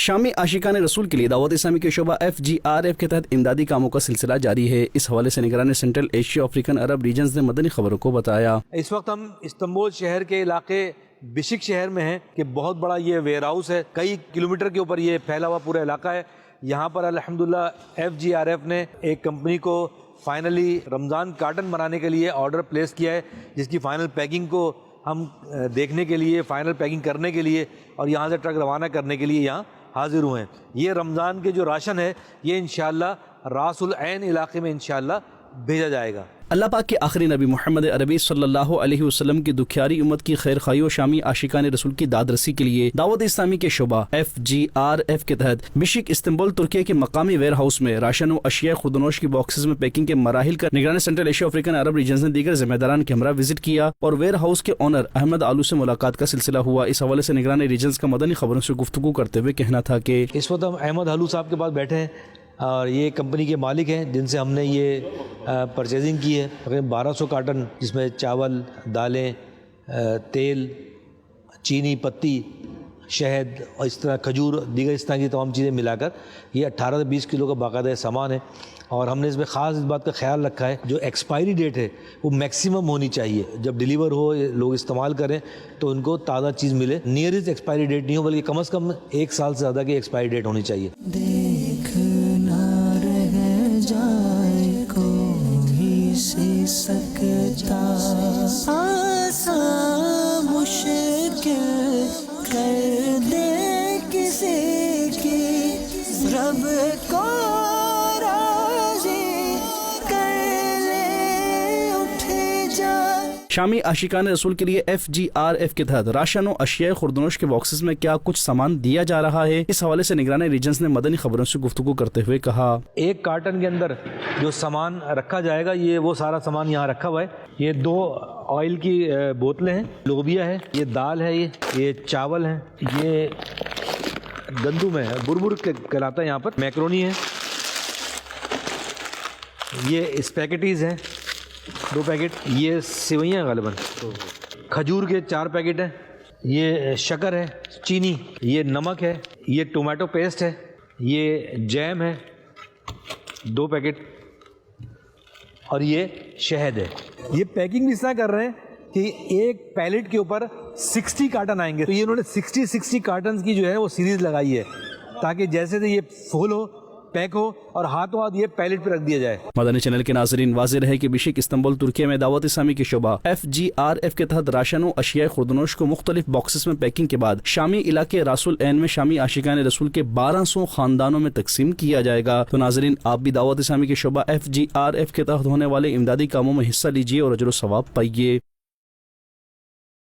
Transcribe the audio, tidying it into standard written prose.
शामी आशिकान रसूल के लिए दावत इस्लामी के शोबा FGRF के तहत इमदादी कामों का सिलसिला जारी है। इस हवाले से निगरान सेंट्रल एशिया अफ्रीकन अरब रीजन्स ने मदनी खबरों को बताया। इस वक्त हम इस्तांबुल शहर के इलाके बिशिक शहर में हैं कि बहुत बड़ा ये वेयर हाउस है, कई किलोमीटर के ऊपर ये फैला हुआ पूरा इलाका है। यहाँ पर अल्हम्दुलिल्लाह FGRF ने एक कंपनी को फाइनली रमज़ान कार्टन बनाने के लिए ऑर्डर प्लेस किया है, जिसकी फ़ाइनल पैकिंग को हम देखने के लिए, फ़ाइनल पैकिंग करने के लिए और यहाँ से ट्रक रवाना करने के लिए यहाँ हाजिर हुए हैं। ये रमज़ान के जो राशन है ये इंशाअल्लाह रासुल ऐन इलाके में इंशाअल्लाह भेजा जाएगा। अल्लाह पाक के आखिरी नबी मोहम्मद अरबी सल्लल्लाहु अलैहि वसल्लम की दुखियारी उम्मत की खैर खाई और शामी आशिकान रसूल की दादरसी के लिए दावत इस्लामी के शोबा FGRF के तहत बिशिक इस्तांबुल तुर्की के मकामी वेयर हाउस में राशन और अशिया खुर्दनोश की बॉक्सेस में पैकिंग के मराहिल का निगरान सेंट्रल एशिया अफ्रीकन अरब रीजन ने दीगर जिम्मेदारान के हमरा विजिट किया और वेयर हाउस के ऑनर अहमद आलू से मुलाकात का सिलसिला हुआ। इस हवाले से निगरान रीजन का मदनी खबरों से गुफ्तगू करते हुए कहना था कि इस वक्त हम अहमद आलू साहब के पास बैठे हैं और ये कंपनी के मालिक हैं जिनसे हमने ये परचेजिंग की है। तकरीबन 1200 कार्टन, जिसमें चावल, दालें, तेल, चीनी पत्ती, शहद और इस तरह खजूर, दीगर इस तरह की तमाम चीज़ें मिलाकर ये 18 से 20 किलो का बाकायदा सामान है। और हमने इसमें ख़ास इस बात का ख्याल रखा है जो एक्सपायरी डेट है वो मैक्सिमम होनी चाहिए। जब डिलीवर हो, लोग इस्तेमाल करें तो उनको ताज़ा चीज़ मिले। नियरेस्ट एक्सपायरी डेट नहीं हो, बल्कि कम से कम 1 साल से ज़्यादा की एक्सपायरी डेट होनी चाहिए। सकता मुश्किल कर दे किसी की, रब को राज़ी कर ले उठ जा। शामी आशिकान रसूल के लिए FGRF के तहत राशन और अशिया खुर्दनोश के बॉक्सेस में क्या कुछ सामान दिया जा रहा है, इस हवाले से निगरान रीजन्स ने मदनी खबरों से गुफ्तगू करते हुए कहा। एक कार्टन के अंदर जो सामान रखा जाएगा ये वो सारा सामान यहाँ रखा हुआ है। ये 2 ऑयल की बोतलें हैं, लोबिया है, ये दाल है, ये चावल है, ये गंदुम है, बुरबुर कहलाता है यहाँ पर, मैक्रोनी है, ये स्पैगेटीज़ हैं 2 पैकेट, ये सेवइयाँ गालिबन, खजूर के 4 पैकेट हैं, ये शक्कर है, चीनी, ये नमक है, ये टोमेटो पेस्ट है, ये जैम है 2 पैकेट और ये शहद है। ये पैकिंग भी इस तरह कर रहे हैं कि एक पैलेट के ऊपर 60 कार्टन आएंगे, तो ये उन्होंने 60 कार्टन की जो है वो सीरीज लगाई है ताकि जैसे ये फुल हो, पैक हो और हाथों हाथ ये पैलेट पे रख दिया जाए। मदनी चैनल के नाजरीन, वाज़ेह है कि बिशिक इस्तांबुल तुर्की में दावत इस्लामी के शोबा FGRF के तहत राशन और अशिया खुर्दनोश को मुख्तलिफ बॉक्सेस में पैकिंग के बाद शामी इलाके रासुल ऐन में शामी आशिकान रसूल के 1200 खानदानों में तकसीम किया जाएगा। तो नाजरीन, आप भी दावत इस्लामी के शोबा FGRF के तहत होने वाले इमदादी कामों में हिस्सा लीजिए और अजर व सवाब पाइए।